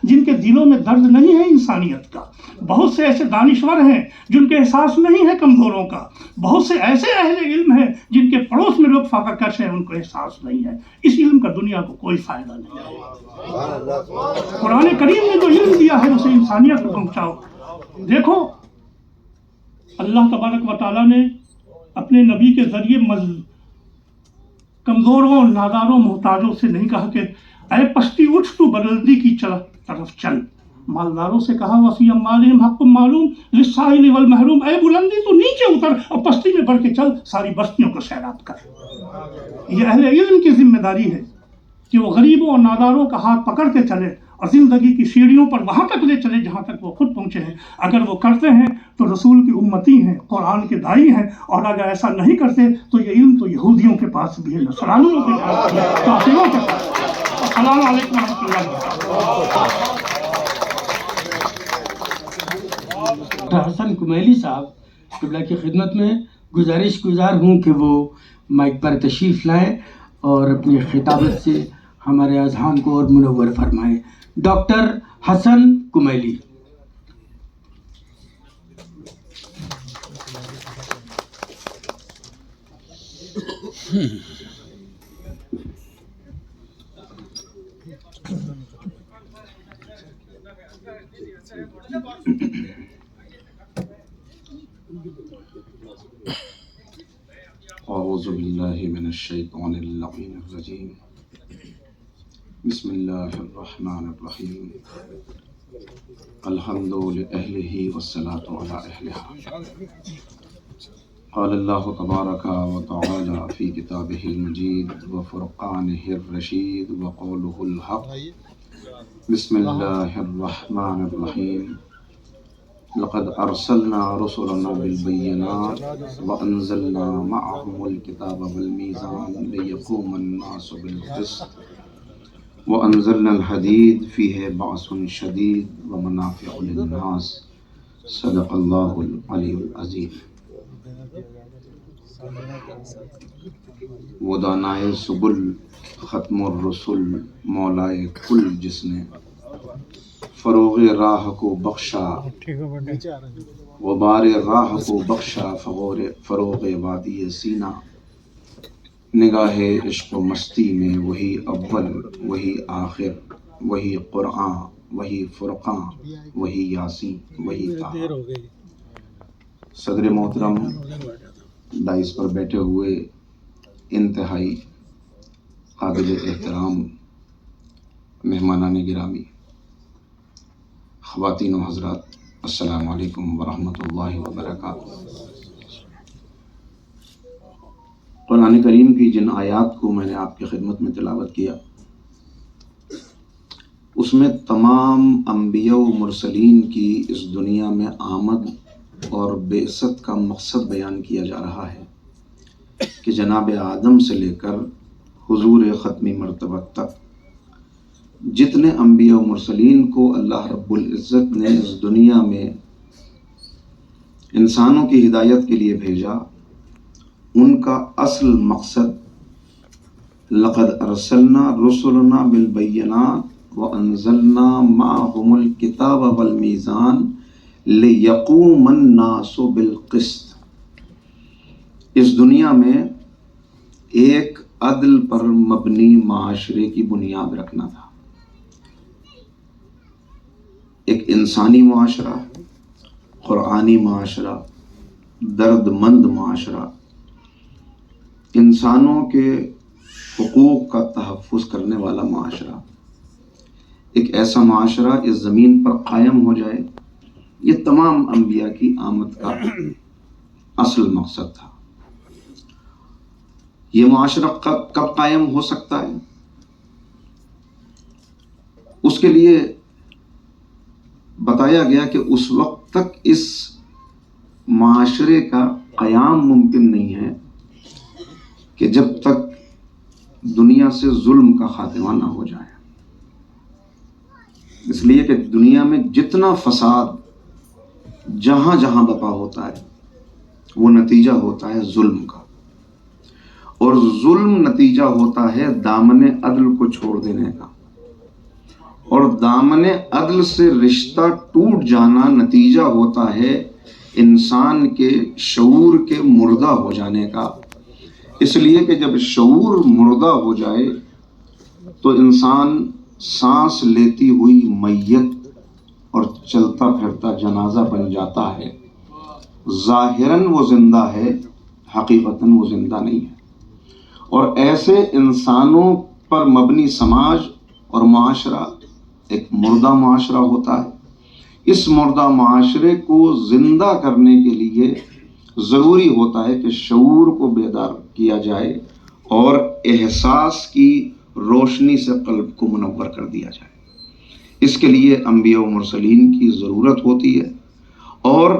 جن کے دلوں میں درد نہیں ہے انسانیت کا، بہت سے ایسے دانشور ہیں جن کے احساس نہیں ہے کمزوروں کا، بہت سے ایسے اہل علم ہیں جن کے پڑوس میں لوگ فاقہ کش ہیں، ان کو احساس نہیں ہے۔ اس علم کا دنیا کو کوئی فائدہ نہیں ہے۔ قرآن کریم نے جو علم دیا ہے اسے انسانیت کو پہنچاؤ۔ دیکھو اللہ تبارک و تعالیٰ نے اپنے نبی کے ذریعے کمزوروں، ناداروں، محتاجوں سے نہیں کہا کہ اے پستی اٹھ تو بلندی کی طرف چل، مالداروں سے کہا وفی اموالہم حق معلوم للسائل والمحروم، اے بلندی تو نیچے اتر اور پستی میں بڑھ کے چل، ساری بستیوں کو سیراب کر۔ یہ اہل علم کی ذمہ داری ہے کہ وہ غریبوں اور ناداروں کا ہاتھ پکڑ کے چلے اور زندگی کی سیڑھیوں پر وہاں تک لے چلے جہاں تک وہ خود پہنچے ہیں۔ اگر وہ کرتے ہیں تو رسول کی امتی ہیں، قرآن کے داعی ہیں، اور اگر ایسا نہیں کرتے تو یہ علم تو یہودیوں کے پاس بھی ہے، نصرانیوں کے پاس بھی ہے، کافروں کے پاس بھی ہے۔ السلام علیکم ورحمۃ اللہ وبرکاتہ۔ ڈاکٹر حسن کمیلی صاحب قبلہ کی خدمت میں گزارش گزار ہوں کہ وہ مائک پر تشریف لائیں اور اپنی خطابت سے ہمارے اذہان کو اور منور فرمائیں۔ ڈاکٹر حسن کمیلی۔ اعوذ باللہ من الشیطان اللعین الرجیم، بسم اللہ الرحمن الرحیم، الحمد لأہلہ والصلاة علی اہلہا۔ قال اللہ تبارک و تعالی فی کتابہ المجید وفرقانہ الرشید وقولہ الحق، بسم اللہ الرحمن الرحیم، لقد ارسلنا رسلنا بالبینات وانزلنا معهم الكتاب والمیزان لیقوم الناس بالقسط وانزلنا الحدید فیہ بأس شدید ومنافع للناس، صدق اللہ العلی العظیم۔ وہ دانائے سبل ختم الرسل مولائے کل، جس نے فروغ راہ کو بخشا، غبار راہ کو بخشا، فروغ وادی سینہ، نگاہ عشق و مستی میں وہی اول وہی آخر، وہی قرآن وہی فرقان وہی یاسین وہی طٰہٰ۔ صدر محترم، دائس پر بیٹھے ہوئے انتہائی قابل احترام مہمانان گرامی، خواتین و حضرات، السلام علیکم ورحمۃ اللہ وبرکاتہ۔ قرآن کریم کی جن آیات کو میں نے آپ کی خدمت میں تلاوت کیا، اس میں تمام انبیاء و مرسلین کی اس دنیا میں آمد اور بعثت کا مقصد بیان کیا جا رہا ہے کہ جناب آدم سے لے کر حضور ختمی مرتبہ تک جتنے انبیاء و مرسلین کو اللہ رب العزت نے اس دنیا میں انسانوں کی ہدایت کے لیے بھیجا، ان کا اصل مقصد لقد ارسلنا رسلنا بالبینات وانزلنا معهم الکتاب والمیزان لیقوم الناس بالقسط، اس دنیا میں ایک عدل پر مبنی معاشرے کی بنیاد رکھنا تھا، ایک انسانی معاشرہ، قرآنی معاشرہ، درد مند معاشرہ، انسانوں کے حقوق کا تحفظ کرنے والا معاشرہ، ایک ایسا معاشرہ اس زمین پر قائم ہو جائے۔ یہ تمام انبیاء کی آمد کا اصل مقصد تھا۔ یہ معاشرہ کب قائم ہو سکتا ہے؟ اس کے لیے بتایا گیا کہ اس وقت تک اس معاشرے کا قیام ممکن نہیں ہے کہ جب تک دنیا سے ظلم کا خاتمہ نہ ہو جائے۔ اس لیے کہ دنیا میں جتنا فساد جہاں جہاں بپا ہوتا ہے وہ نتیجہ ہوتا ہے ظلم کا، اور ظلم نتیجہ ہوتا ہے دامن عدل کو چھوڑ دینے کا، اور دامن عدل سے رشتہ ٹوٹ جانا نتیجہ ہوتا ہے انسان کے شعور کے مردہ ہو جانے کا۔ اس لیے کہ جب شعور مردہ ہو جائے تو انسان سانس لیتی ہوئی میت اور چلتا پھرتا جنازہ بن جاتا ہے۔ ظاہراً وہ زندہ ہے، حقیقتاً وہ زندہ نہیں ہے۔ اور ایسے انسانوں پر مبنی سماج اور معاشرہ ایک مردہ معاشرہ ہوتا ہے۔ اس مردہ معاشرے کو زندہ کرنے کے لیے ضروری ہوتا ہے کہ شعور کو بیدار کیا جائے اور احساس کی روشنی سے قلب کو منور کر دیا جائے۔ اس کے لیے انبیاء و مرسلین کی ضرورت ہوتی ہے، اور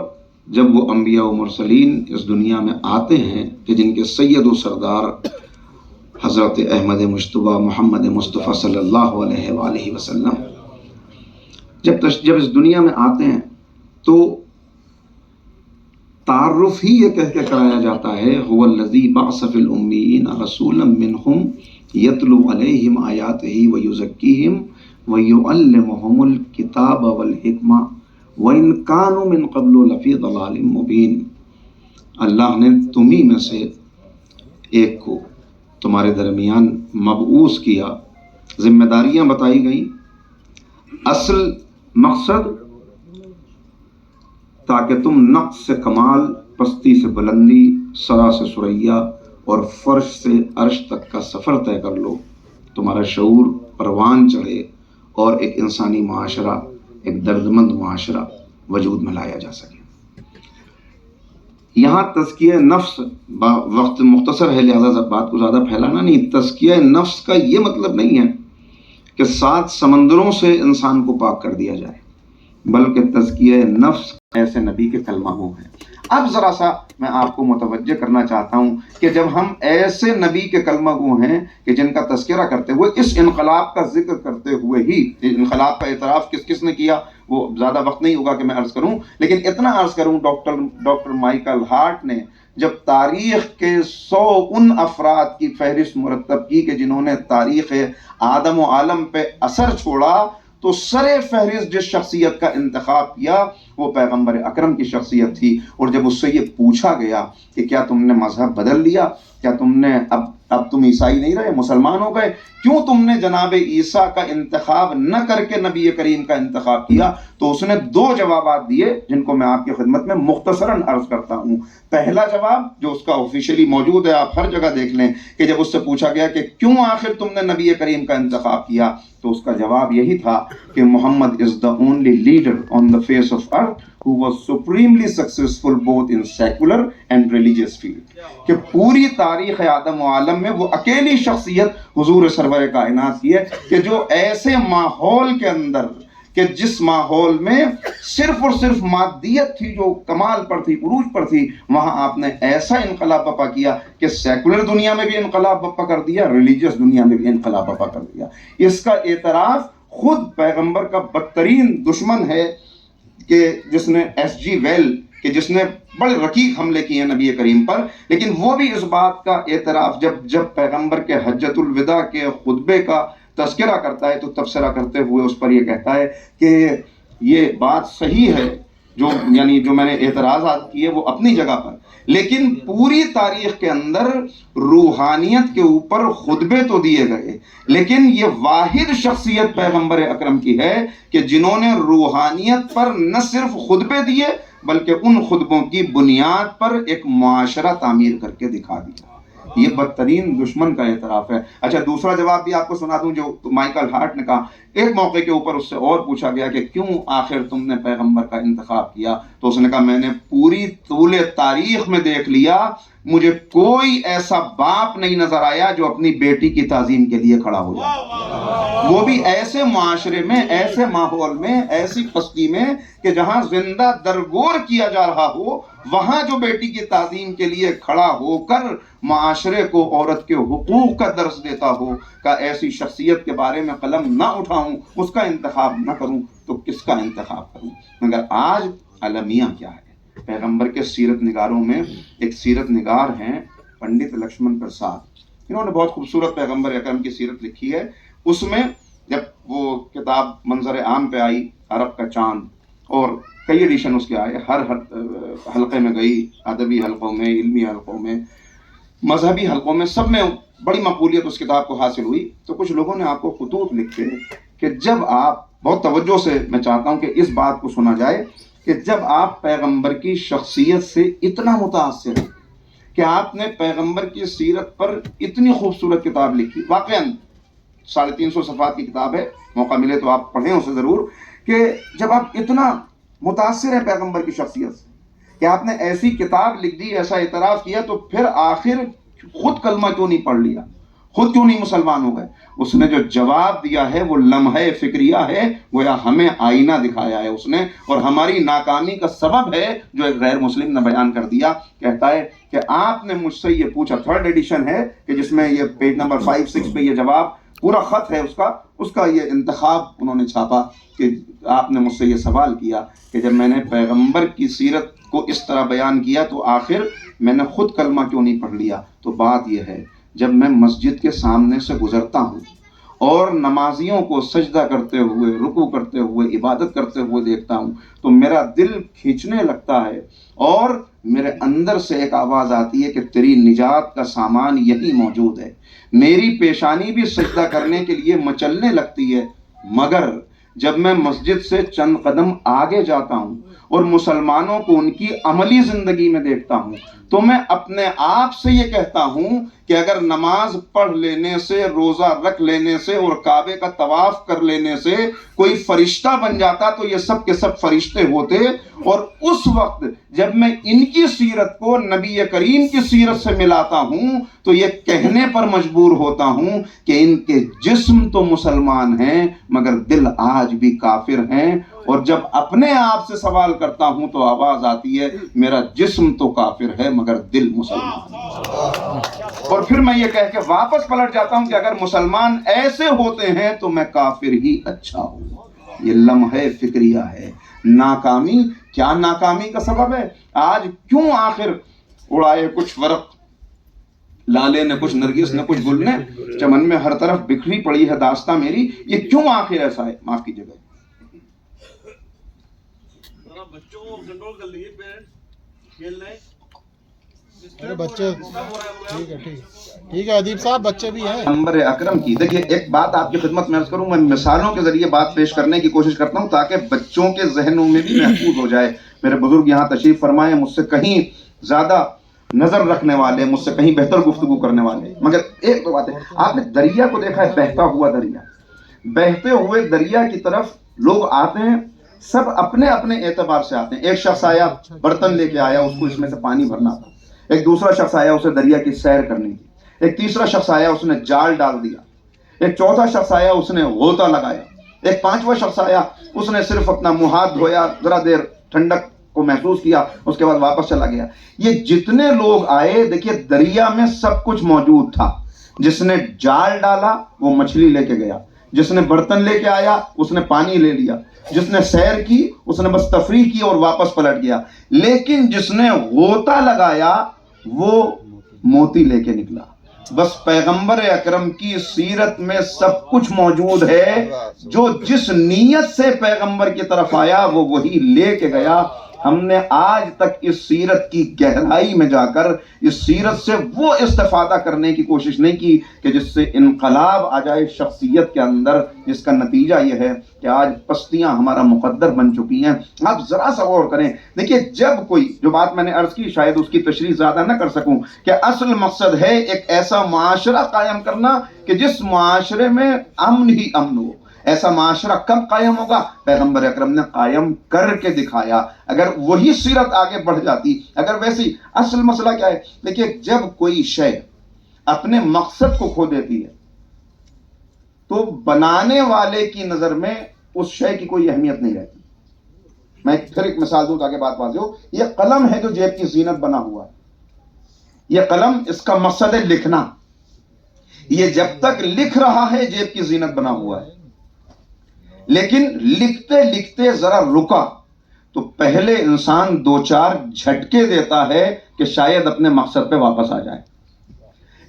جب وہ انبیاء و مرسلین اس دنیا میں آتے ہیں کہ جن کے سید و سردار حضرت احمد مجتبیٰ محمد مصطفیٰ صلی اللہ علیہ وآلہ وسلم جب اس دنیا میں آتے ہیں تو تعارف ہی یہ کہہ کے کرایا جاتا ہے هو الذی بعث فی الامیین رسولا منہم یتلو علیہم آیاتہ ویزکیہم ویعلمہم الکتاب والحکمہ وَإِن كَانُوا مِن قَبْلُ لَفِي ضَلَالٍ مُبِينٍ۔ اللہ نے تمہیں میں سے ایک کو تمہارے درمیان مبعوث کیا، ذمہ داریاں بتائی گئیں، اصل مقصد تاکہ تم نقص سے کمال، پستی سے بلندی، سرا سے ثریا اور فرش سے عرش تک کا سفر طے کر لو، تمہارا شعور پروان چڑھے اور ایک انسانی معاشرہ، ایک دردمند معاشرہ وجود میں لایا جا سکے۔ یہاں تزکیہ نفس، وقت مختصر ہے لہذا بات کو زیادہ پھیلانا نہیں، تزکیہ نفس کا یہ مطلب نہیں ہے کہ 7 سمندروں سے انسان کو پاک کر دیا جائے، بلکہ تزکیہ نفس ایسے نبی کے کلمہ ہو ہیں۔ اب ذرا سا میں آپ کو متوجہ کرنا چاہتا ہوں کہ جب ہم ایسے نبی کے کلمہ گو ہیں کہ جن کا تذکرہ کرتے ہوئے، اس انقلاب کا ذکر کرتے ہوئے ہی، انقلاب کا اعتراف کس کس نے کیا وہ زیادہ وقت نہیں ہوگا کہ میں عرض کروں، لیکن اتنا عرض کروں ڈاکٹر مائیکل ہارٹ نے جب تاریخ کے 100 ان افراد کی فہرست مرتب کی کہ جنہوں نے تاریخ آدم و عالم پہ اثر چھوڑا، تو سر فہرست جس شخصیت کا انتخاب کیا وہ پیغمبر اکرم کی شخصیت تھی۔ اور جب اس سے یہ پوچھا گیا کہ کیا تم نے مذہب بدل لیا، کیا تم نے اب تم عیسائی نہیں رہے، مسلمان ہو گئے، کیوں تم نے جناب عیسیٰ کا انتخاب نہ کر کے نبی کریم کا انتخاب کیا، تو اس نے 2 جوابات دیے جن کو میں آپ کی خدمت میں مختصراً عرض کرتا ہوں۔ پہلا جواب جو اس کا آفیشیلی موجود ہے، آپ ہر جگہ دیکھ لیں کہ جب اس سے پوچھا گیا کہ کیوں آخر تم نے نبی کریم کا انتخاب کیا، تو اس کا جواب یہی تھا کہ محمد is the only leader on the face of earth who was supremely successful both in secular and religious field، کہ پوری تاریخ آدم و عالم میں وہ اکیلی شخصیت حضور سرور کائنات کی ہے کہ جو ایسے ماحول کے اندر، کہ جس ماحول میں صرف اور صرف مادیت تھی جو کمال پر تھی، عروج پر تھی، وہاں آپ نے ایسا انقلاب برپا کیا کہ سیکولر دنیا میں بھی انقلاب برپا کر دیا، ریلیجیس دنیا میں بھی انقلاب برپا کر دیا۔ اس کا اعتراف خود پیغمبر کا بدترین دشمن ہے کہ جس نے ایس جی ویل، کہ جس نے بڑے رقیق حملے کیے ہیں نبی کریم پر، لیکن وہ بھی اس بات کا اعتراف جب پیغمبر کے حجۃ الوداع کے خطبے کا تذکرہ کرتا ہے تو تبصرہ کرتے ہوئے اس پر یہ کہتا ہے کہ یہ بات صحیح ہے، جو میں نے اعتراضات کیے وہ اپنی جگہ پر، لیکن پوری تاریخ کے اندر روحانیت کے اوپر خطبے تو دیے گئے، لیکن یہ واحد شخصیت پیغمبر اکرم کی ہے کہ جنہوں نے روحانیت پر نہ صرف خطبے دیے بلکہ ان خطبوں کی بنیاد پر ایک معاشرہ تعمیر کر کے دکھا دیا۔ یہ بدترین دشمن کا اعتراف ہے۔ اچھا، دوسرا جواب بھی آپ کو سنا دوں جو مائیکل ہارٹ نے کہا۔ ایک موقع کے اوپر اس سے اور پوچھا گیا کہ کیوں آخر تم نے پیغمبر کا انتخاب کیا، تو اس نے کہا میں نے پوری طول تاریخ میں دیکھ لیا، مجھے کوئی ایسا باپ نہیں نظر آیا جو اپنی بیٹی کی تعظیم کے لیے کھڑا ہو جائے، وہ بھی ایسے معاشرے میں، ایسے ماحول میں، ایسی پستی میں کہ جہاں زندہ درگور کیا جا رہا ہو، وہاں جو بیٹی کی تعظیم کے لیے کھڑا ہو کر معاشرے کو عورت کے حقوق کا درس دیتا ہو، کہ ایسی شخصیت کے بارے میں قلم نہ اٹھاؤں، اس کا انتخاب نہ کروں تو کس کا انتخاب کروں۔ مگر آج المیہ کیا ہے؟ پیغمبر کے سیرت نگاروں میں ایک سیرت نگار ہیں پنڈت لکشمن پرساد، انہوں نے بہت خوبصورت پیغمبر اکرم کی سیرت لکھی ہے۔ اس میں جب وہ کتاب منظر عام پہ آئی عرب کا چاند، اور کئی ایڈیشن اس کے آئے، ہر حلقے میں گئی، ادبی حلقوں میں، علمی حلقوں میں، مذہبی حلقوں میں، سب میں بڑی مقبولیت اس کتاب کو حاصل ہوئی، تو کچھ لوگوں نے آپ کو خطوط لکھے کہ جب آپ، بہت توجہ سے میں چاہتا ہوں کہ اس بات کو سنا جائے، کہ جب آپ پیغمبر کی شخصیت سے اتنا متاثر ہیں کہ آپ نے پیغمبر کی سیرت پر اتنی خوبصورت کتاب لکھی، واقعاً 350 صفحات کی کتاب ہے، موقع ملے تو آپ پڑھیں اسے ضرور، کہ جب آپ اتنا متاثر ہیں پیغمبر کی شخصیت سے کہ آپ نے ایسی کتاب لکھ دی، ایسا اعتراف کیا، تو پھر آخر خود کلمہ کیوں نہیں پڑھ لیا، خود کیوں نہیں مسلمان ہو گئے؟ اس نے جو جواب دیا ہے وہ لمحہ فکریہ ہے، گویا ہمیں آئینہ دکھایا ہے اس نے، اور ہماری ناکامی کا سبب ہے جو ایک غیر مسلم نے بیان کر دیا۔ کہتا ہے کہ آپ نے مجھ سے یہ پوچھا، 3rd ایڈیشن ہے کہ جس میں یہ پیج نمبر 5-6 پہ یہ جواب پورا خط ہے اس کا یہ انتخاب انہوں نے چھاپا، کہ آپ نے مجھ سے یہ سوال کیا کہ جب میں نے پیغمبر کی سیرت کو اس طرح بیان کیا تو آخر میں نے خود کلمہ کیوں نہیں پڑھ لیا؟ تو بات یہ ہے، جب میں مسجد کے سامنے سے گزرتا ہوں اور نمازیوں کو سجدہ کرتے ہوئے، رکوع کرتے ہوئے، عبادت کرتے ہوئے دیکھتا ہوں تو میرا دل کھینچنے لگتا ہے، اور میرے اندر سے ایک آواز آتی ہے کہ تیری نجات کا سامان یہی موجود ہے۔ میری پیشانی بھی سجدہ کرنے کے لیے مچلنے لگتی ہے، مگر جب میں مسجد سے چند قدم آگے جاتا ہوں اور مسلمانوں کو ان کی عملی زندگی میں دیکھتا ہوں تو میں اپنے آپ سے یہ کہتا ہوں کہ اگر نماز پڑھ لینے سے، روزہ رکھ لینے سے اور کعبے کا طواف کر لینے سے کوئی فرشتہ بن جاتا تو یہ سب کے سب فرشتے ہوتے، اور اس وقت جب میں ان کی سیرت کو نبی کریم کی سیرت سے ملاتا ہوں تو یہ کہنے پر مجبور ہوتا ہوں کہ ان کے جسم تو مسلمان ہیں مگر دل آج بھی کافر ہیں، اور جب اپنے آپ سے سوال کرتا ہوں تو آواز آتی ہے میرا جسم تو کافر ہے مگر دل مسلمان ہے۔ اور پھر میں یہ کہہ کے واپس پلٹ جاتا ہوں کہ اگر مسلمان ایسے ہوتے ہیں تو میں کافر ہی اچھا ہوں۔ یہ لمحہ فکریہ ہے۔ ناکامی، کیا ناکامی کا سبب ہے؟ آج کیوں آخر اڑائے کچھ ورق لالے نے، کچھ نرگس نے، کچھ گل نے، چمن میں ہر طرف بکھری پڑی ہے داستاں میری، یہ کیوں آخر ایسا ہے؟ معاف کیجیے گا، بچوں کو کنٹرول کر لیجیے، پیرنٹس کھیل رہے ارے بچے، ٹھیک ہے ادیب صاحب، بچے بھی ہیں۔ پیغمبر اکرم کی، دیکھیے ایک بات آپ کی خدمت میں عرض کروں، میں مثالوں کے ذریعے بات پیش کرنے کی کوشش کرتا ہوں تاکہ بچوں کے ذہنوں میں بھی محفوظ ہو جائے۔ میرے بزرگ یہاں تشریف فرمائے، مجھ سے کہیں زیادہ نظر رکھنے والے، مجھ سے کہیں بہتر گفتگو کرنے والے، مگر ایک تو بات ہے، آپ نے دریا کو دیکھا ہے، بہتا ہوا دریا، بہتے ہوئے دریا کی طرف لوگ آتے ہیں، سب اپنے اپنے اعتبار سے آتے ہیں۔ ایک شخص آیا، برتن لے کے آیا، اس کو اس میں سے پانی بھرنا تھا۔ ایک دوسرا شخص آیا، اسے دریا کی سیر کرنی تھی۔ ایک تیسرا شخص آیا، اس نے جال ڈال دیا۔ ایک چوتھا شخص آیا، اس نے غوطہ لگایا۔ ایک پانچواں شخص آیا، اس نے صرف اپنا منہ ہاتھ دھویا، ذرا دیر ٹھنڈک کو محسوس کیا، اس کے بعد واپس چلا گیا۔ یہ جتنے لوگ آئے، دیکھیے دریا میں سب کچھ موجود تھا۔ جس نے جال ڈالا وہ مچھلی لے کے گیا، جس نے برتن لے کے آیا اس نے پانی لے لیا، جس نے سیر کی اس نے بس تفریح کی اور واپس پلٹ گیا، لیکن جس نے غوطہ لگایا وہ موتی لے کے نکلا۔ بس پیغمبر اکرم کی سیرت میں سب کچھ موجود ہے، جو جس نیت سے پیغمبر کی طرف آیا وہ وہی لے کے گیا۔ ہم نے آج تک اس سیرت کی گہرائی میں جا کر اس سیرت سے وہ استفادہ کرنے کی کوشش نہیں کی کہ جس سے انقلاب آ جائے شخصیت کے اندر، جس کا نتیجہ یہ ہے کہ آج پستیاں ہمارا مقدر بن چکی ہیں۔ آپ ذرا سا غور کریں، دیکھیے جب کوئی، جو بات میں نے عرض کی شاید اس کی تشریح زیادہ نہ کر سکوں، کہ اصل مقصد ہے ایک ایسا معاشرہ قائم کرنا کہ جس معاشرے میں امن ہی امن ہو۔ ایسا معاشرہ کب قائم ہوگا؟ پیغمبر اکرم نے قائم کر کے دکھایا۔ اگر وہی سیرت آگے بڑھ جاتی، اگر ویسی، اصل مسئلہ کیا ہے؟ دیکھیے جب کوئی شے اپنے مقصد کو کھو دیتی ہے تو بنانے والے کی نظر میں اس شے کی کوئی اہمیت نہیں رہتی۔ میں پھر ایک مثال دوں تاکہ بات واضح ہو۔ یہ قلم ہے جو جیب کی زینت بنا ہوا ہے، یہ قلم، اس کا مقصد ہے لکھنا، یہ جب تک لکھ رہا ہے جیب کی زینت بنا ہوا ہے، لیکن لکھتے لکھتے ذرا رکا تو پہلے انسان دو چار جھٹکے دیتا ہے کہ شاید اپنے مقصد پہ واپس آ جائے۔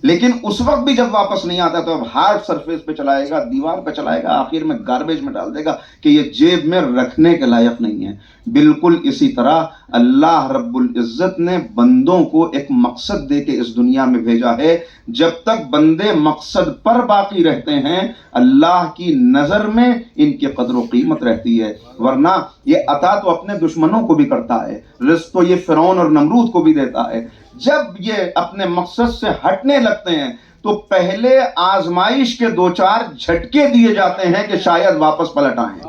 لیکن اس وقت بھی جب واپس نہیں آتا تو اب ہارڈ سرفیس پہ چلائے گا, دیوار پہ چلائے گا, آخر میں گاربیج میں ڈال دے گا کہ یہ جیب میں رکھنے کے لائق نہیں ہے. بالکل اسی طرح اللہ رب العزت نے بندوں کو ایک مقصد دے کے اس دنیا میں بھیجا ہے. جب تک بندے مقصد پر باقی رہتے ہیں اللہ کی نظر میں ان کی قدر و قیمت رہتی ہے. ورنہ یہ عطا تو اپنے دشمنوں کو بھی کرتا ہے, رزق تو یہ فرعون اور نمرود کو بھی دیتا ہے. جب یہ اپنے مقصد سے ہٹنے لگتے ہیں تو پہلے آزمائش کے 2-4 جھٹکے دیے جاتے ہیں کہ شاید واپس پلٹ آئیں.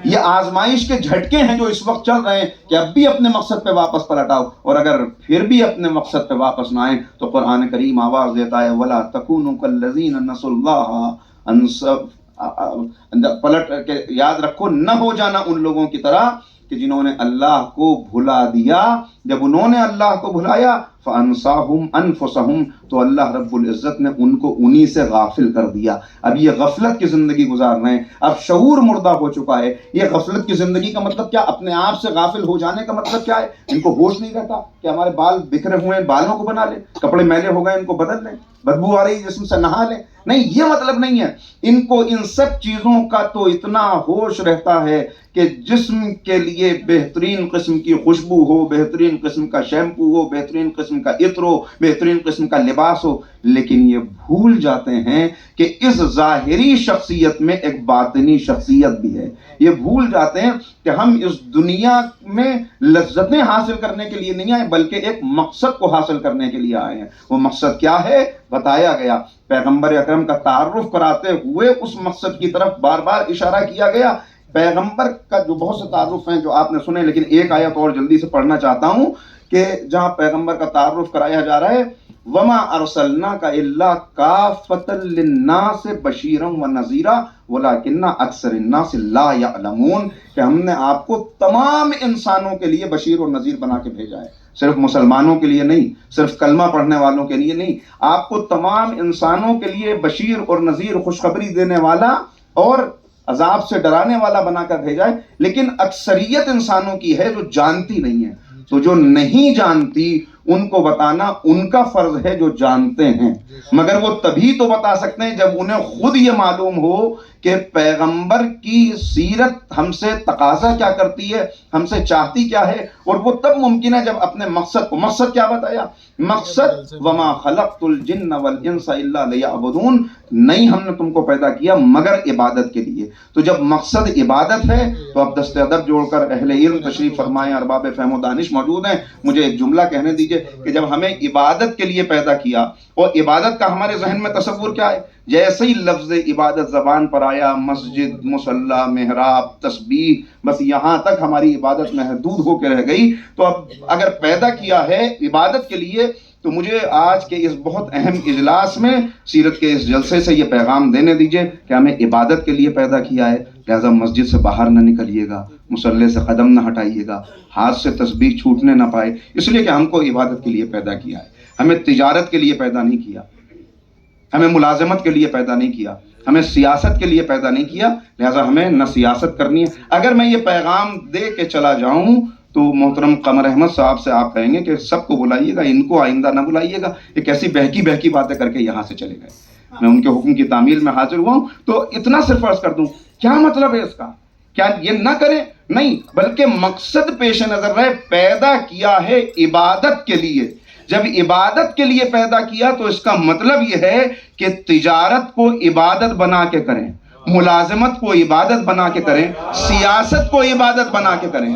یہ آزمائش کے جھٹکے ہیں جو اس وقت چل رہے ہیں کہ اب بھی اپنے مقصد پہ واپس پلٹ آؤ, اور اگر پھر بھی اپنے مقصد پہ واپس نہ آئیں تو قرآن کریم آواز دیتا ہے وَلَا تَكُونُوا كَالَّذِينَ نَسُوا اللَّهَ پلٹ کے یاد رکھو نہ ہو جانا ان لوگوں کی طرح کہ جنہوں نے اللہ کو بھلا دیا. جب انہوں نے اللہ کو بھلایا فَأَنْسَاهُمْ أَنفُسَهُمْ تو اللہ رب العزت نے ان کو انہی سے غافل کر دیا. اب یہ غفلت کی زندگی گزار رہے ہیں, اب شعور مردہ ہو چکا ہے. یہ غفلت کی زندگی کا مطلب کیا؟ اپنے آپ سے غافل ہو جانے کا مطلب کیا ہے؟ ان کو ہوش نہیں رہتا کہ ہمارے بال بکھرے ہوئے ہیں, بالوں کو بنا لیں, کپڑے میلے ہو گئے ان کو بدل لیں, بدبو آ رہی جسم سے نہا لیں. نہیں, یہ مطلب نہیں ہے. ان کو ان سب چیزوں کا تو اتنا ہوش رہتا ہے کہ جسم کے لیے بہترین قسم کی خوشبو ہو, بہترین قسم کا شیمپو ہو, بہترین قسم کا عطر ہو, بہترین قسم کا لباس ہو, لیکن یہ بھول جاتے ہیں کہ اس ظاہری شخصیت میں ایک باطنی شخصیت بھی ہے. یہ بھول جاتے ہیں کہ ہم اس دنیا میں لذتیں حاصل کرنے کے لیے نہیں آئے بلکہ ایک مقصد کو حاصل کرنے کے لیے آئے ہیں. وہ مقصد کیا ہے بتایا گیا. پیغمبر اکرم کا تعارف کراتے ہوئے اس مقصد کی طرف بار بار اشارہ کیا گیا. پیغمبر کا جو بہت سے تعارف ہیں جو آپ نے سنے, لیکن ایک آیت اور جلدی سے پڑھنا چاہتا ہوں کہ جہاں پیغمبر کا تعارف کرایا جا رہا ہے وَمَا أَرْسَلْنَاكَ إِلَّا كَافَّةً لِلنَّاسِ بَشِيرًا وَنَذِيرًا وَلَكِنَّ أَكْثَرَ النَّاسِ لَا يَعْلَمُونَ کہ ہم نے آپ کو تمام انسانوں کے لیے بشیر اور نذیر بنا کے بھیجا ہے. صرف مسلمانوں کے لیے نہیں, صرف کلمہ پڑھنے والوں کے لیے نہیں, آپ کو تمام انسانوں کے لیے بشیر اور نذیر, خوشخبری دینے والا اور عذاب سے ڈرانے والا بنا کر بھیجا ہے. لیکن اکثریت انسانوں کی ہے جو جانتی نہیں ہے. تو جو نہیں جانتی ان کو بتانا ان کا فرض ہے جو جانتے ہیں, مگر وہ تبھی تو بتا سکتے ہیں جب انہیں خود یہ معلوم ہو کہ پیغمبر کی سیرت ہم سے تقاضا کیا کرتی ہے, ہم سے چاہتی کیا ہے. اور وہ تب ممکن ہے جب اپنے مقصد کو, مقصد کیا بتایا, مقصد وما خلقت الجن والانس الا لیعبدون, نہیں ہم نے تم کو پیدا کیا مگر عبادت کے لیے. تو جب مقصد عبادت ہے تو اب دست ادب جوڑ کر اہل علم تشریف فرمائیں, ارباب فہم و دانش موجود ہیں, مجھے ایک جملہ کہنے دیجئے کہ جب ہمیں عبادت کے لیے پیدا کیا, اور عبادت کا ہمارے ذہن میں تصور کیا ہے, جیسے ہی لفظ عبادت زبان پر آیا, مسجد, مصلی, محراب, تسبیح, بس یہاں تک ہماری عبادت محدود ہو کے رہ گئی. تو اب اگر پیدا کیا ہے عبادت کے لیے تو مجھے آج کے اس بہت اہم اجلاس میں سیرت کے اس جلسے سے یہ پیغام دینے دیجئے کہ ہمیں عبادت کے لیے پیدا کیا ہے, لہذا مسجد سے باہر نہ نکلیے گا, مصلی سے قدم نہ ہٹائیے گا, ہاتھ سے تسبیح چھوٹنے نہ پائے, اس لیے کہ ہم کو عبادت کے لیے پیدا کیا ہے. ہمیں تجارت کے لیے پیدا نہیں کیا, ہمیں ملازمت کے لیے پیدا نہیں کیا, ہمیں سیاست کے لیے پیدا نہیں کیا, لہذا ہمیں نہ سیاست کرنی ہے. اگر میں یہ پیغام دے کے چلا جاؤں تو محترم قمر احمد صاحب سے آپ کہیں گے کہ سب کو بلائیے گا, ان کو آئندہ نہ بلائیے گا, یہ کیسی بہکی باتیں کر کے یہاں سے چلے گئے. میں ان کے حکم کی تعمیل میں حاضر ہوا ہوں. تو اتنا صرف عرض کر دوں, کیا مطلب ہے اس کا, کیا یہ نہ کریں, نہیں, بلکہ مقصد پیش نظر رہے. پیدا کیا ہے عبادت کے لیے, جب عبادت کے لیے پیدا کیا تو اس کا مطلب یہ ہے کہ تجارت کو عبادت بنا کے کریں, ملازمت کو عبادت بنا کے کریں, سیاست کو عبادت بنا کے کریں.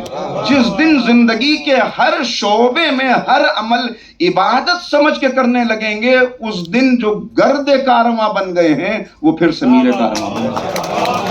جس دن زندگی کے ہر شعبے میں ہر عمل عبادت سمجھ کے کرنے لگیں گے, اس دن جو گرد کارواں بن گئے ہیں وہ پھر سمیر کارواں بن گئے.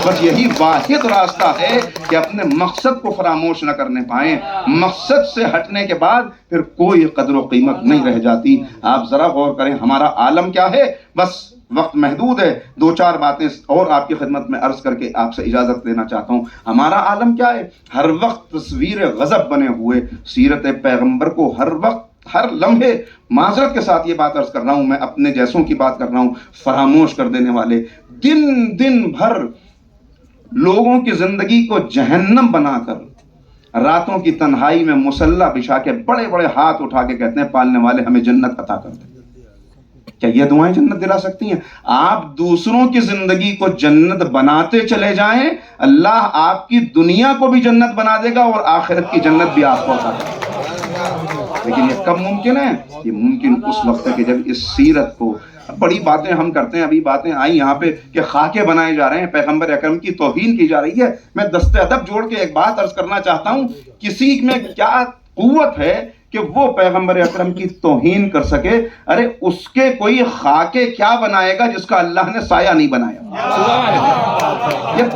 بس یہی واحد راستہ ہے کہ اپنے مقصد کو فراموش نہ کرنے پائیں. مقصد سے ہٹنے کے بعد پھر کوئی قدر و قیمت نہیں رہ جاتی. آپ ذرا غور کریں ہمارا عالم کیا ہے. بس وقت محدود ہے, 2-4 باتیں اور آپ کی خدمت میں عرض کر کے آپ سے اجازت لینا چاہتا ہوں. ہمارا عالم کیا ہے, ہر وقت تصویر غضب بنے ہوئے, سیرت پیغمبر کو ہر وقت ہر لمحے, معذرت کے ساتھ یہ بات عرض کر رہا ہوں, میں اپنے جیسوں کی بات کر رہا ہوں, فراموش کر دینے والے, دن بھر لوگوں کی زندگی کو جہنم بنا کر راتوں کی تنہائی میں مسلح بچھا کے بڑے بڑے ہاتھ اٹھا کے کہتے ہیں پالنے والے ہمیں جنت عطا کر دیں. کیا یہ دعائیں جنت دلا سکتی ہیں؟ آپ دوسروں کی زندگی کو جنت بناتے چلے جائیں، اللہ آپ کی دنیا کو بھی جنت بنا دے گا اور آخرت کی جنت بھی آپ کو عطا کرے گا۔ لیکن یہ کب ممکن ہے؟ یہ ممکن اس وقت ہے کہ جب اس سیرت کو، بڑی باتیں ہم کرتے ہیں، ابھی باتیں آئیں یہاں پہ کہ خاکے بنائے جا رہے ہیں، پیغمبر اکرم کی توہین کی جا رہی ہے۔ میں دست ادب جوڑ کے ایک بات عرض کرنا چاہتا ہوں، کسی میں کیا قوت ہے کہ وہ پیغمبر اکرم کی توہین کر سکے؟ ارے اس کے کوئی خاکے کیا بنائے گا جس کا اللہ نے سایہ نہیں بنایا؟ یہ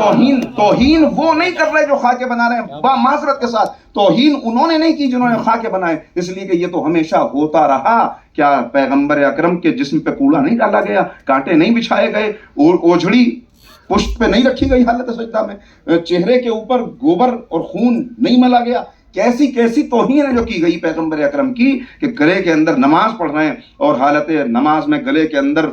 توہین وہ نہیں کر رہے جو خاکے بنا رہے ہیں، با معذرت کے ساتھ توہین انہوں نے نہیں کی جنہوں نے خاکے بنائے، اس لیے کہ یہ تو ہمیشہ ہوتا رہا۔ کیا پیغمبر اکرم کے جسم پہ کوڑا نہیں ڈالا گیا، کانٹے نہیں بچھائے گئے، اور اوجھڑی پشت پہ نہیں رکھی گئی حالت سجدہ میں، چہرے کے اوپر گوبر اور خون نہیں ملا گیا؟ کیسی کیسی توہین ہے جو کی گئی پیغمبر اکرم کی، کہ گلے کے اندر نماز پڑھ رہے ہیں اور حالت نماز میں گلے کے اندر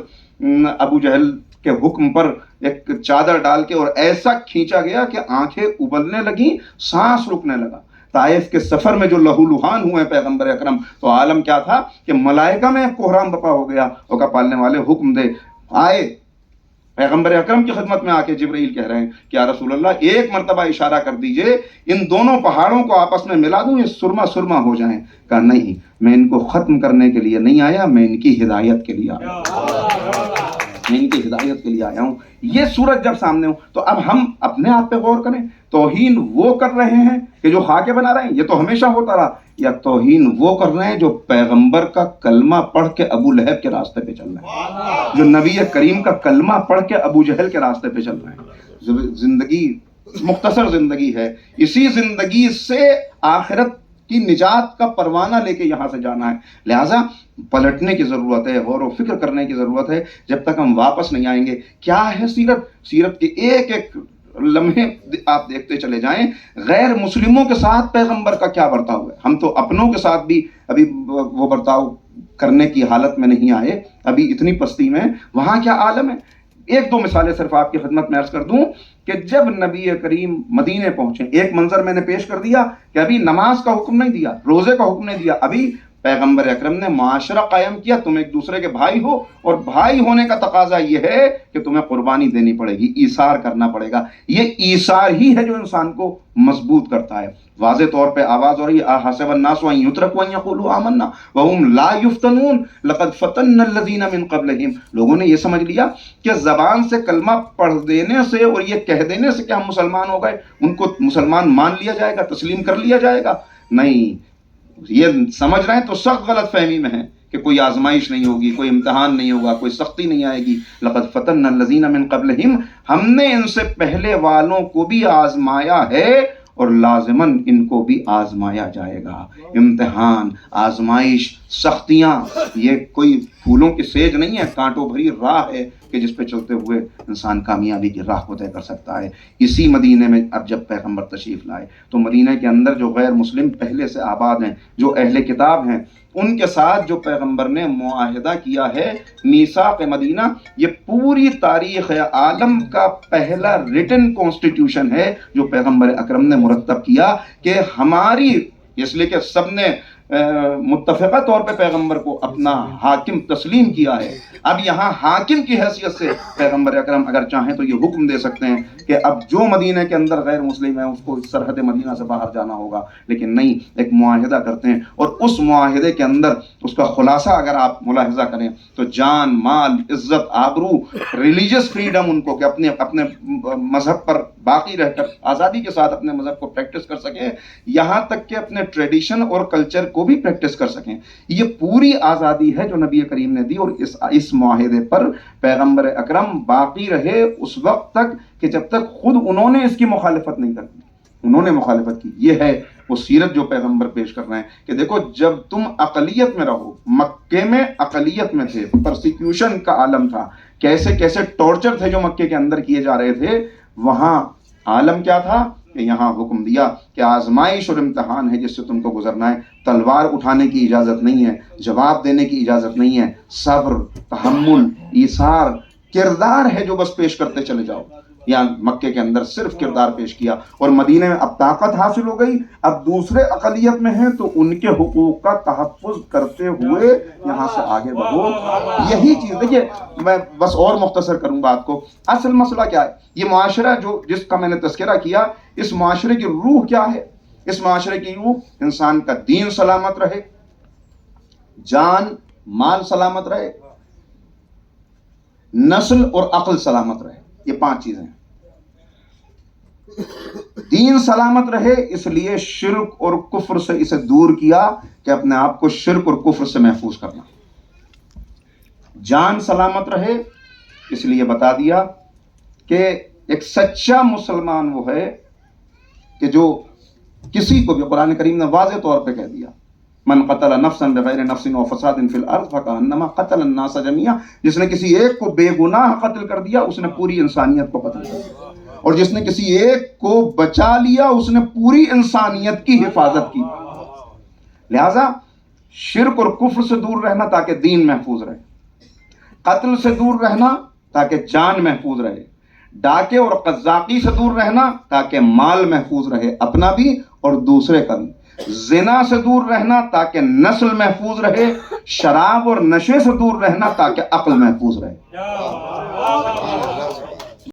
ابو جہل کے حکم پر ایک چادر ڈال کے اور ایسا کھینچا گیا کہ آنکھیں ابلنے لگیں، سانس رکنے لگا۔ طائف کے سفر میں جو لہو لہان ہوئے پیغمبر اکرم، تو عالم کیا تھا کہ ملائکہ میں کوہرام بپا ہو گیا، اور کا پالنے والے حکم دے آئے پیغمبر اکرم کی خدمت میں آ کے جبرائیل کہہ رہے ہیں کہ یا رسول اللہ ایک مرتبہ اشارہ کر دیجئے، ان دونوں پہاڑوں کو آپس میں ملا دوں، یہ سرما سرما ہو جائیں۔ کہا نہیں، میں ان کو ختم کرنے کے لیے نہیں آیا، میں ان کی ہدایت کے لیے آیا میں ان کی ہدایت کے لیے آیا ہوں۔ یہ صورت جب سامنے ہو تو اب ہم اپنے آپ پہ غور کریں، توہین وہ کر رہے ہیں کہ جو خاکے بنا رہے ہیں، یہ تو ہمیشہ ہوتا رہا، یا توہین وہ کر رہے ہیں جو پیغمبر کا کلمہ پڑھ کے ابو لہب کے راستے پہ چل رہے ہیں، جو نبی کریم کا کلمہ پڑھ کے ابو جہل کے راستے پہ چل رہے ہیں۔ زندگی مختصر زندگی ہے، اسی زندگی سے آخرت کی نجات کا پروانہ لے کے یہاں سے جانا ہے، لہٰذا پلٹنے کی ضرورت ہے، غور و فکر کرنے کی ضرورت ہے۔ جب تک ہم واپس نہیں آئیں گے، کیا ہے سیرت کے ایک ایک لمحے آپ دیکھتے چلے جائیں، غیر مسلموں کے ساتھ پیغمبر کا کیا برتاؤ ہے۔ ہم تو اپنوں کے ساتھ بھی ابھی وہ برتاؤ کرنے کی حالت میں نہیں آئے، ابھی اتنی پستی میں، وہاں کیا عالم ہے۔ ایک دو مثالیں صرف آپ کی خدمت میں عرض کر دوں کہ جب نبی کریم مدینے پہنچے، ایک منظر میں نے پیش کر دیا کہ ابھی نماز کا حکم نہیں دیا، روزے کا حکم نہیں دیا، ابھی پیغمبر اکرم نے معاشرہ قائم کیا، تم ایک دوسرے کے بھائی ہو، اور بھائی ہونے کا تقاضا یہ ہے کہ تمہیں قربانی دینی پڑے گی، ایثار کرنا پڑے گا۔ یہ ایثار ہی ہے جو انسان کو مضبوط کرتا ہے۔ واضح طور پہ آواز ہو رہی ہے احسب الناس ان یترکوا ان یقولوا آمنا وهم لا یفتنون لقد فتنا الذین من قبلہم۔ لوگوں نے یہ سمجھ لیا کہ زبان سے کلمہ پڑھ دینے سے اور یہ کہہ دینے سے کہ ہم مسلمان ہو گئے، ان کو مسلمان مان لیا جائے گا، تسلیم کر لیا جائے گا۔ نہیں، یہ سمجھ رہے ہیں تو سخت غلط فہمی میں ہے کہ کوئی آزمائش نہیں ہوگی، کوئی امتحان نہیں ہوگا، کوئی سختی نہیں آئے گی۔ لقد فتنا الذین من قبلہم، ہم نے ان سے پہلے والوں کو بھی آزمایا ہے اور لازماً ان کو بھی آزمایا جائے گا۔ امتحان، آزمائش، سختیاں، یہ کوئی پھولوں کی سیج نہیں ہے، کانٹوں بھری راہ ہے کہ جس پہ چلتے ہوئے انسان کامیابی کی راہ کو طے کر سکتا ہے۔ اسی مدینے میں اب جب پیغمبر تشریف لائے تو مدینے کے اندر جو غیر مسلم پہلے سے آباد ہیں، جو اہل کتاب ہیں، ان کے ساتھ جو پیغمبر نے معاہدہ کیا ہے، میثاق مدینہ، یہ پوری تاریخ عالم کا پہلا ریٹن کانسٹیٹیوشن ہے جو پیغمبر اکرم نے مرتب کیا، کہ ہماری، اس لیے کہ سب نے متفقہ طور پہ پیغمبر کو اپنا حاکم تسلیم کیا ہے۔ اب یہاں حاکم کی حیثیت سے پیغمبر اکرم اگر چاہیں تو یہ حکم دے سکتے ہیں کہ اب جو مدینہ کے اندر غیر مسلم ہے اس کو سرحد مدینہ سے باہر جانا ہوگا، لیکن نہیں، ایک معاہدہ کرتے ہیں، اور اس معاہدے کے اندر اس کا خلاصہ اگر آپ ملاحظہ کریں تو جان، مال، عزت، آبرو، ریلیجس فریڈم ان کو، کہ اپنے مذہب پر باقی رہ کر آزادی کے ساتھ اپنے مذہب کو پریکٹس کر سکیں، یہاں تک کہ اپنے ٹریڈیشن اور کلچر کو بھی پریکٹس کر سکیں۔ یہ پوری آزادی ہے جو نبی کریم نے دی، اور اس معاہدے پر پیغمبر اکرم باقی رہے اس وقت تک کہ جب تک خود انہوں نے اس کی مخالفت نہیں کر دی۔ انہوں نے مخالفت کی۔ یہ ہے وہ سیرت جو پیغمبر پیش کر رہے ہیں کہ دیکھو، جب تم اقلیت میں رہو، مکے میں اقلیت میں تھے، پرسیکیوشن کا عالم تھا، کیسے کیسے ٹارچر تھے جو مکے کے اندر کیے جا رہے تھے، وہاں عالم کیا تھا کہ یہاں حکم دیا کہ آزمائش اور امتحان ہے جس سے تم کو گزرنا ہے، تلوار اٹھانے کی اجازت نہیں ہے، جواب دینے کی اجازت نہیں ہے، صبر، تحمل، ایثار، کردار ہے جو بس پیش کرتے چلے جاؤ۔ یہاں مکے کے اندر صرف کردار پیش کیا، اور مدینے میں اب طاقت حاصل ہو گئی، اب دوسرے اقلیت میں ہیں تو ان کے حقوق کا تحفظ کرتے ہوئے یہاں سے آگے بڑھو۔ یہی چیز دیکھیے، میں بس اور مختصر کروں بات کو، اصل مسئلہ کیا ہے؟ یہ معاشرہ جس کا میں نے تذکرہ کیا، اس معاشرے کی روح کیا ہے؟ اس معاشرے کی روح انسان کا دین سلامت رہے، جان مال سلامت رہے، نسل اور عقل سلامت رہے، یہ 5 چیزیں ہیں۔ دین سلامت رہے، اس لیے شرک اور کفر سے اسے دور کیا کہ اپنے آپ کو شرک اور کفر سے محفوظ کرنا۔ جان سلامت رہے، اس لیے بتا دیا کہ ایک سچا مسلمان وہ ہے کہ جو کسی کو بھی، قرآن کریم نے واضح طور پہ کہہ دیا، من قتل نفسا بغیر نفس و فساد فی الارض فکأنما قتل الناس جميعا، جس نے کسی ایک کو بے گناہ قتل کر دیا اس نے پوری انسانیت کو قتل کر دیا، اور جس نے کسی ایک کو بچا لیا اس نے پوری انسانیت کی حفاظت کی۔ لہذا شرک اور کفر سے دور رہنا تاکہ دین محفوظ رہے، قتل سے دور رہنا تاکہ جان محفوظ رہے، ڈاکے اور قذاقی سے دور رہنا تاکہ مال محفوظ رہے، اپنا بھی اور دوسرے کا بھی، زنا سے دور رہنا تاکہ نسل محفوظ رہے، شراب اور نشے سے دور رہنا تاکہ عقل محفوظ رہے۔